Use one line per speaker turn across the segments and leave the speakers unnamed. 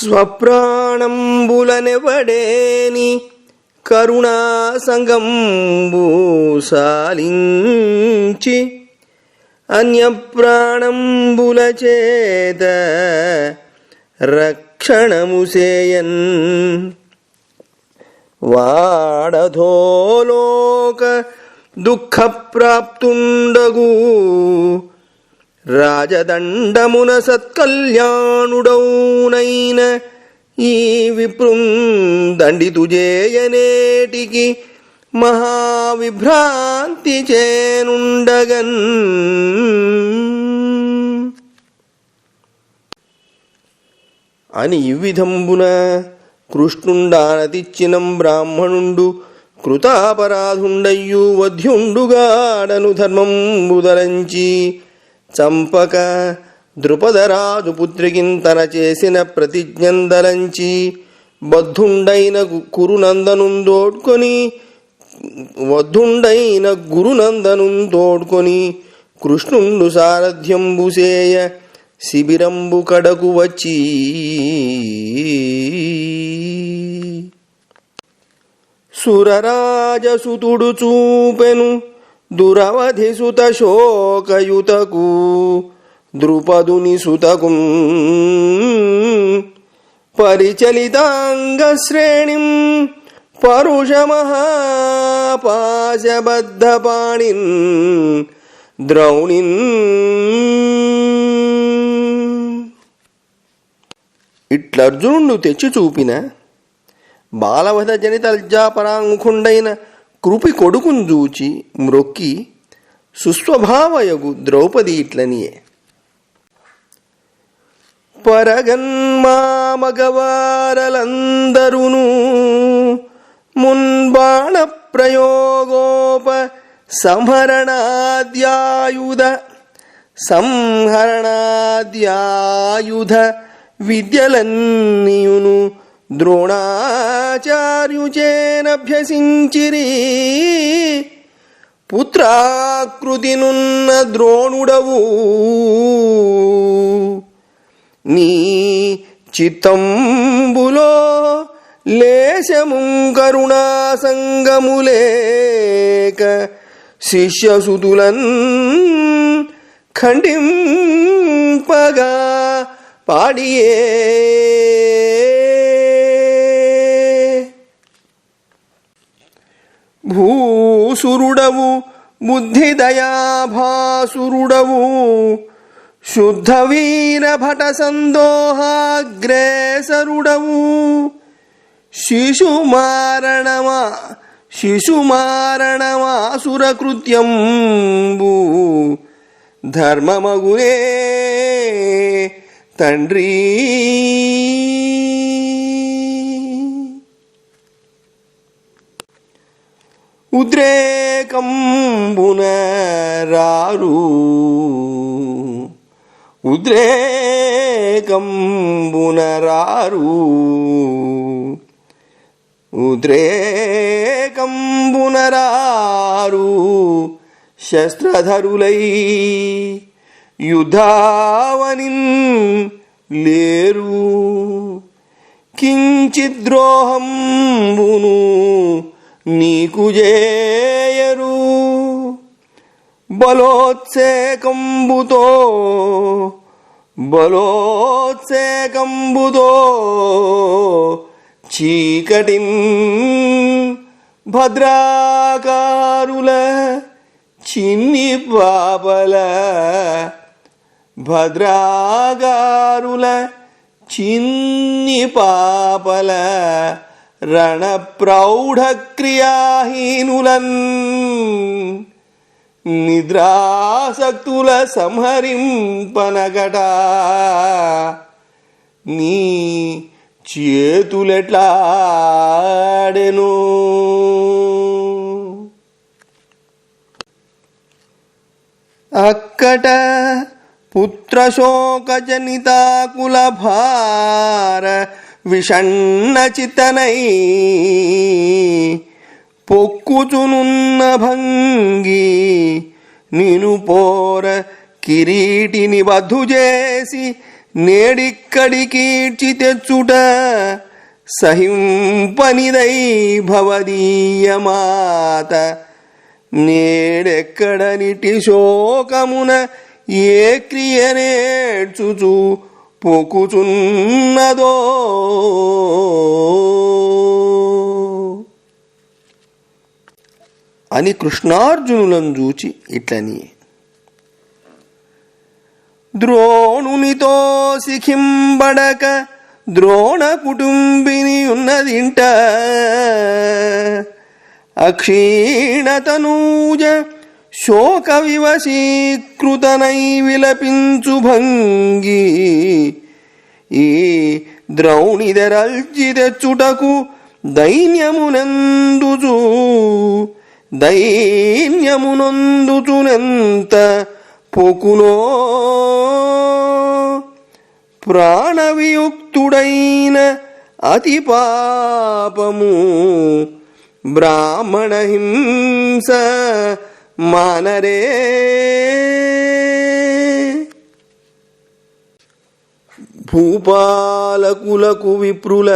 స్వప్రాణంబులనెవడేని కరుణా సంగంబు సాలించి అన్యప్రాణంబుల చేత రక్షణము సేయన్ వాడధోలోక దుఃఖప్రాప్తుండగు రాజదండమున సత్కల్యాణుడౌనైన ఈ విప్రుం దండితుజేయనేటికి మహావిభ్రాంతి చేనుండగన్. అని ఇవ్విధంబున కృష్ణుండానతిచ్చినం బ్రాహ్మణుండు కృతాపరాధుండయ్యు వధ్యుండుగాడను ధర్మంబుదలంచి చంపక ద్రుపదరాజు పుత్రికిన్ తన చేసిన ప్రతిజ్ఞందలంచి బద్ధుండైన గురునందనుందోడ్కొని కృష్ణుండు సారథ్యంబుసేయ శిబిరంబు కడకు వచ్చి సురరాజసుతుడు చూపెను దురవధి సుత శోకయుతకు ద్రుపదుని సుతకు పరిచలితాంగ శ్రేణిం పరుషమహాపాశబద్ధ పాణిన్ ద్రౌణిన్. ఇట్లర్జునుడు తెచ్చి చూపిన బాలవధ జనిత లజ్జాపరాంగుఖుండైన కృపి కొడుకును చూచి మ్రొక్కి సుస్వభావయగు ద్రౌపది ఇట్లనియే. పరగన్మామగవారలందరును మున్బాణ ప్రయోగోప సంహరణాద్యాయుధ విద్యలన్నీయును ద్రోణాచార్యుచేనభ్యసించిరి. పుత్రాకృతినున్న ద్రోణుడవు నీ చిత్తంబులో లేశము కరుణా సంగములేక శిష్యసుతులన్ ఖండింపగా పాడియే. భూసురుడవు బుద్ధిదయాభాసురుడవు శుద్ధ వీర భట సందోహాగ్రేసరుడవు శిశుమారణమాసురకృత్యంబు ధర్మమగునే తండ్రి. ఉద్రేకంబున రారు ఉద్రేకంబున రారు ఉద్రేకంబున రారు శస్త్రధరులై యుద్ధావనిన్ లేరు. కించిద్రోహంబును నీకు జేయరు. బలోత్సేకంబుతో చీకటిన్ భద్రాకారుల చిన్ని పాపల భద్రాకారుల చిన్ని పాపల రణప్రౌఢ క్రియాహీనులన్ నిద్రాసక్తుల సంహరింపనగట నీ చేతులెట్లాడెను. అక్కట పుత్రశోకజనితాకుల భార విషణ్ణచితనై పొక్కుచునున్న భంగి నిను పోర కిరీటిని బద్ధు చేసి నేడిక్కడికీడ్చి తెచ్చుట సహింపనిదై భవదీయమాత నేడెక్కడనిటి శోకమున ఏ క్రియనేడ్చుచు పోకుచున్నదో. అని కృష్ణార్జునులను చూచి ఇట్లని, ద్రోణునితో సిఖింబడక ద్రోణ కుటుంబిని ఉన్నదింట అక్షీణతనూజ శోక వివశీకృతనై విలపించు భంగి ఈ ద్రౌణిదరల్చి తెచ్చుటకు దైన్యమునందుచునెంత పొకునో ప్రాణవియుక్తుడైన అతి పాపము బ్రాహ్మణ హింస మానరే. భూపాలకులకు విప్రుల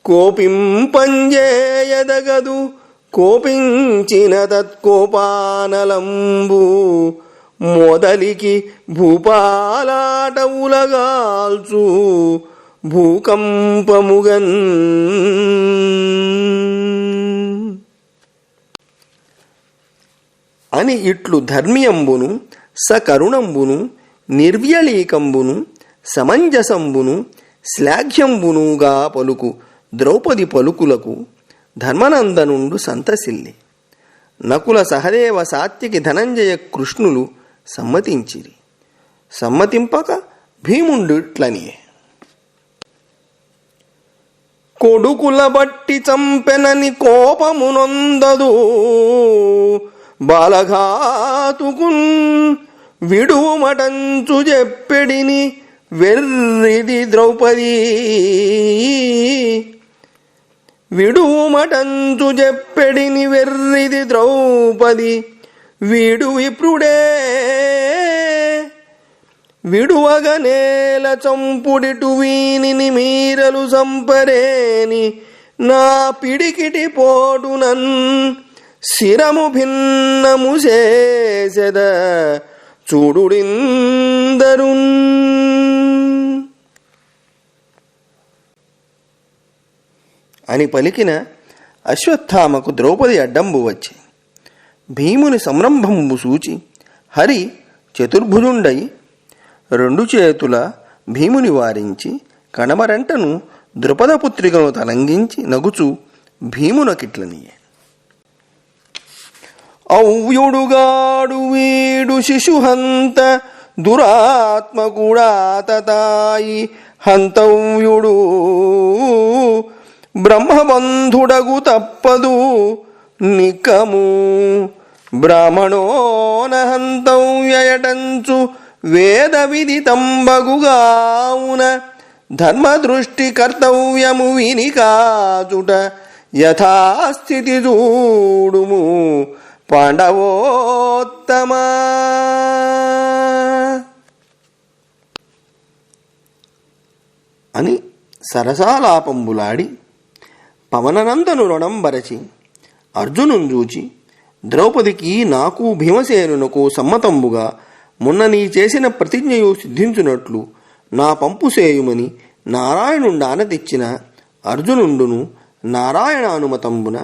కోపింపంజేయదగదు కోపించిన తత్కోపానలంబు మొదలికి భూపాలాట ఉలగాల్చు భూకంపముగన్. అని ఇట్లు ధర్మియంబును సకరుణంబును నిర్వ్యళీకంబును సమంజసంబును శ్లాఘ్యంబునుగా పలుకు ద్రౌపది పలుకులకు ధర్మనందనుండు సంతసిల్లి నకుల సహదేవ సాత్యకి ధనంజయ కృష్ణులు సమ్మతించిరి. సమ్మతింపక భీముండిట్లనియే, కొడుకుల బట్టి చంపెనని కోపమునొందదు బాలఘాతుకున్ విడుమటంచు చెప్పెడిని వెర్రిది ద్రౌపది విడుమటంచు చెప్పెడిని వెర్రిది ద్రౌపది వీడు విప్రుడే విడువగ నేల చంపుడిటు వీనిని మీరలు సంపరేని నా పిడికిటి పోటునన్ శిరము భిన్నము చేసెద చూడుడిందరున్. అని పలికిన అశ్వత్థామకు ద్రౌపది అడ్డంబు వచ్చి భీముని సంరంభంబు సూచి హరి చతుర్భుజుండై రెండు చేతుల భీముని వారించి కణమరంటను ద్రుపదపుత్రికను తలంగించి నగుచు భీమునకిట్లనియే, ఔయుడుగాడు వీడు శిశుహంత దురాత్మకుడాతతాయి హంతవ్యుడు బ్రహ్మబంధుడగు తప్పదు నికము బ్రాహ్మణోన హంతవ్యయటంచు వేద విదితంబగుగావున ధర్మదృష్టి కర్తవ్యము విని కాచుట యథాస్థితి చూడుము పాండవోత్తమా. అని సరసాలాపంబులాడి పవననందను రుణంబరచి అర్జునుని చూచి ద్రౌపదికి నాకు భీమసేనునకు సమ్మతంబుగా మొన్న నీ చేసిన ప్రతిజ్ఞయు సిద్ధించునట్లు నా పంపు సేయుమని నారాయణుండాన తెచ్చిన అర్జునుండును నారాయణానుమతంబున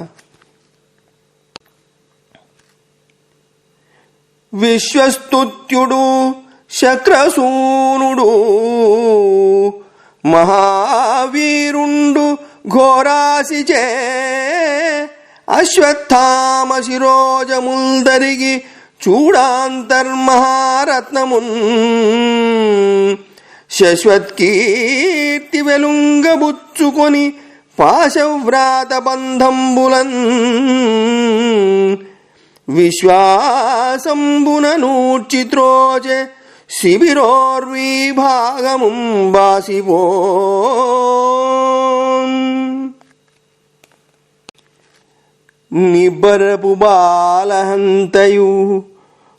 విశ్వస్తుత్యుడు శక్రసూనుడు మహావీరుండు ఘోరాసిచే అశ్వత్థామ శిరోజముల్దరిగి చూడాంతర్మహారత్నమున్ శశ్వత్కీర్తి వెలుంగబుచ్చుకొని పాశవ్రాత బంధంబులన్ విశ్వాసంబున నూర్చిత్రోచే శిబిరోర్విభాగముం బాసిపో నిబ్బరపు బాలహంతయు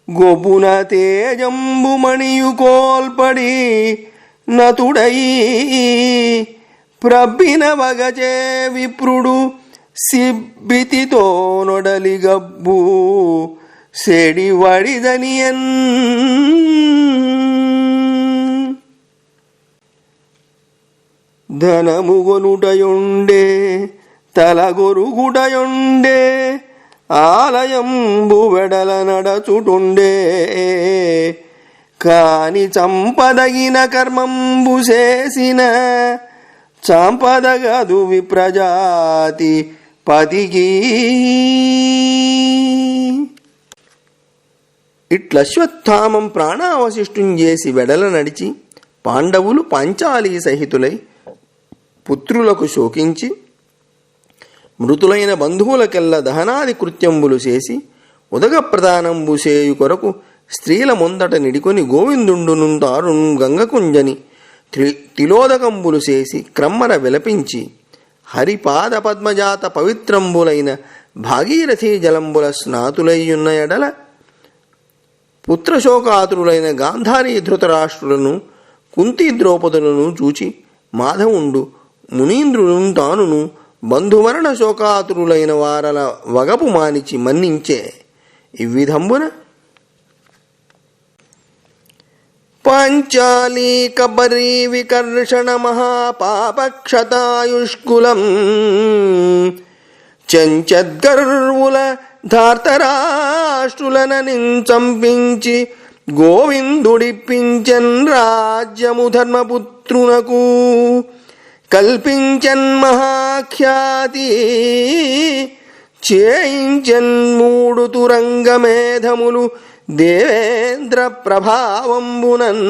గొపున తేజంబుమణియు కోల్పడి నతుడై ప్రబ్బిన వగచే విప్రుడు సిబ్బితితో నొడలిగబ్బు సెడివడిదనియన్. ధనముగొనుటయుండే తలగొరుగుటయుండే ఆలయంబు వెడల నడచుటుండే కాని చంపదగిన కర్మంబు చేసిన చంపదగదు విప్రజాతి పతికి. ఇట్లశ్వత్థామం ప్రాణావశిష్టుం చేసి వెడల నడిచి పాండవులు పాంచాలీ సహితులై పుత్రులకు శోకించి మృతులైన బంధువులకెల్ల దహనాది కృత్యంబులు చేసి ఉదగ ప్రదానంబు చేయు కొరకు స్త్రీల ముందట నిడికొని గోవిందుండును తారును గంగకుంజని తిలోదకంబులు చేసి క్రమ్మర విలపించి హరిపాద పద్మజాత పవిత్రంబులైన భాగీరథీ జలంబుల స్నాతులయ్యున్న ఎడల పుత్రశోకాతురులైన గాంధారీ ధృతరాష్ట్రులను కుంతీ ద్రౌపదులను చూచి మాధవుండు మునీంద్రులను తానును బంధుమరణ శోకాతురులైన వారల వగపు మానిచి మన్నించే. ఇవ్విధంబున పాంచాలీ కబరీ వికర్షణ మహాపాపక్షతాయుష్కులం చెంచద్గర్వుల ధార్తరాష్ట్రులనని చంపించి గోవిందుడిప్పించన్ రాజ్యము ధర్మపుత్రునకు కల్పించన్ మహాఖ్యాతి చేయించన్ 3 తురంగమేధములు దేవేంద్ర ప్రభావంబునన్.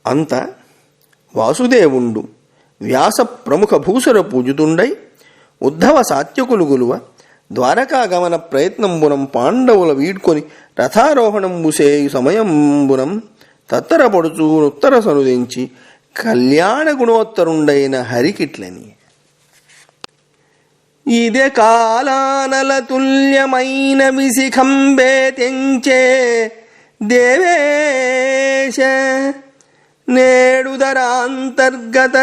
అంత వాసుదేవుండు వ్యాస ప్రముఖ భూసుర పూజితుండై ఉద్ధవ సాత్యకులు గులువ ద్వారకాగమన ప్రయత్నంబునం పాండవుల వీడ్కొని రథారోహణంబు చేయు సమయంబునం తత్తరపడుచూ ఉత్తర సనుదించి కళ్యాణ గుణోత్తరుండైన హరికిట్లని. ఇదే కాలానల తుల్యమైన విశిఖంబే తెంచే దేవేశ నేడుదరాంతర్గత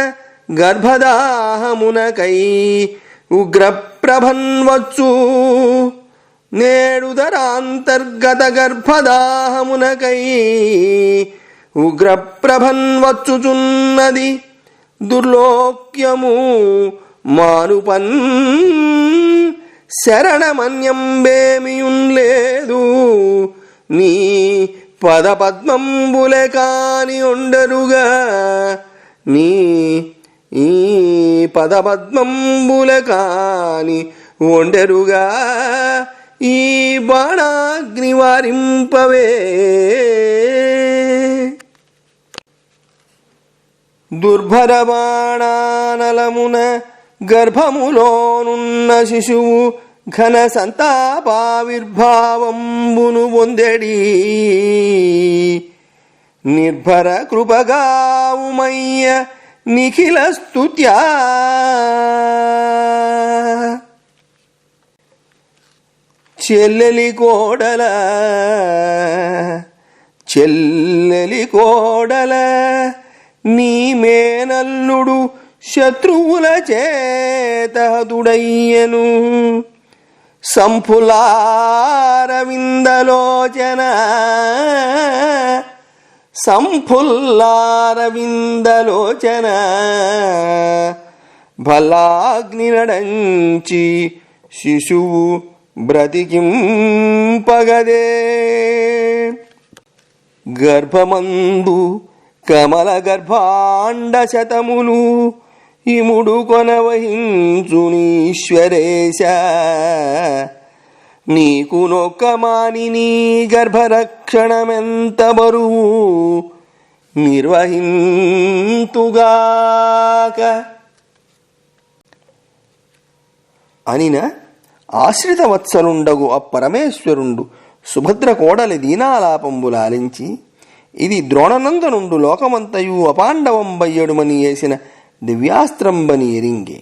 గర్భదాహమునకై ఉగ్రప్రభన్వచ్చు నేడుదరాంతర్గత గర్భదాహమునకై ఉగ్రప్రభన్వచ్చుచున్నది దుర్లోక్యము మానుపన్ శరణమన్యంబేమియున్ లేదు నీ పదపద్మంబులే కాని ఉండరుగా నీ ఈ పదపద్మంబులే కాని ఉండరుగా ఈ బాణాగ్ని వారింపవే. దుర్భర బాణానలమున గర్భములోనున్న శిశువు ఘన సంతాపావిర్భావంబును పొందెడి నిర్భర కృపగావుమయ్య నిఖిల స్తుత్యా. చెల్లెలి కోడల నీ మేనల్లుడు శత్రువుల చేత హతుడయ్యను సంఫుల్లారవిందలోచన భల్లాగ్ని నడంచి శిశువు బ్రతికింపగదే. గర్భమందు కమల గర్భాండ శతములు ఇముడు కొనవహించునీశ్వరేశ నీకు నొక్కమాని నీ గర్భరక్షణమెంత బరువు నిర్వహింతుగాక అనిన ఆశ్రిత వత్సలుండగు అప్పరమేశ్వరుండు సుభద్ర కోడలి దీనాలాపంబులాలించి ఇది ద్రోణనందనుండు లోకమంతయు అపాండవంబయ్యడుమని వేసిన దివ్యాస్త్రంబని ఎరింగే.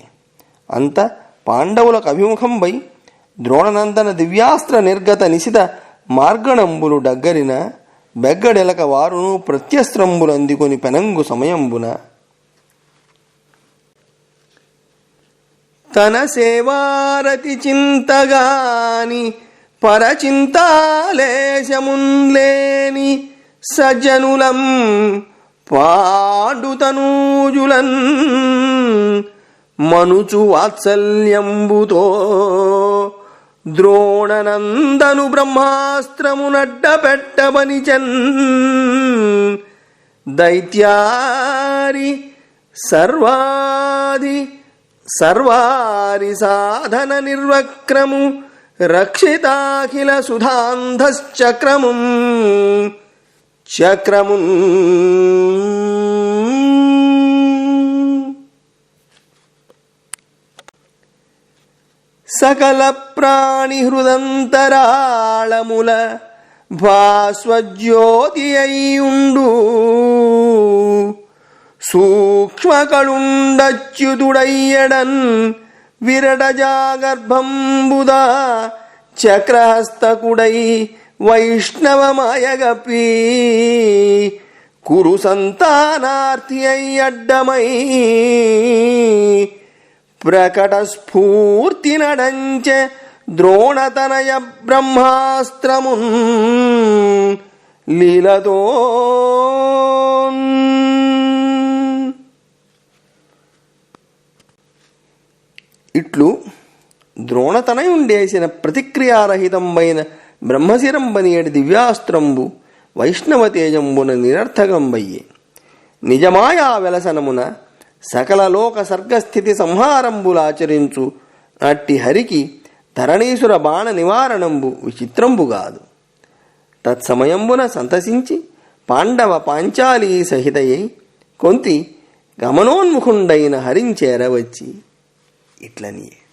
అంత పాండవులకు అభిముఖంబై ద్రోణనందన దివ్యాస్త్ర నిర్గత నిశిత మార్గణంబులు డగ్గరిన బెగ్గడెలక వారును ప్రత్యస్త్రంబులు అందుకొని పెనంగు సమయంబున తన సేవారతి చింతగాని పరచింతాలేశమున్లేని సజ్జనులం పాడుతనూజులన్ మనుచు వాత్సల్యంబుతో ద్రోణనందను బ్రహ్మాస్త్రమునడ్డపెట్టబనిచన్ దైత్యారి సర్వారి సాధన నిర్వక్రము రక్షితాఖిల సుధాంధశ్చక్రముం సకల ప్రాణి హృదంతరాళముల భాస్వజ్యోతి అయ్యుండు సూక్ష్మకళుండచ్యుతుడయ్యడన్ విరటజాగర్భంబుదా చక్రహస్తకుడై వైష్ణవమాయగపి కురు సంతానార్థి అయ్యడ్డమై ప్రకట స్ఫూర్తి నడంచె ద్రోణతనయ బ్రహ్మాస్త్రమున్ లీలతో ఇట్లు ద్రోణతనయుండేసిన ప్రతిక్రియారహితంబైన బ్రహ్మశిరంబనియడి దివ్యాస్త్రంబు వైష్ణవతేజంబున నిరర్థకంబయ్యే నిజమాయా వెలసనమున సకల లోక సర్గస్థితి సంహారంబులాచరించు అట్టి హరికి ధరణీసుర బాణ నివారణంబు విచిత్రంబుగాదు. తత్సమయంబున సంతసించి పాండవ పాంచాలీ సహితయై కొంతి గమనోన్ముఖుండైన హరించేరవచ్చి ఇట్లనియే.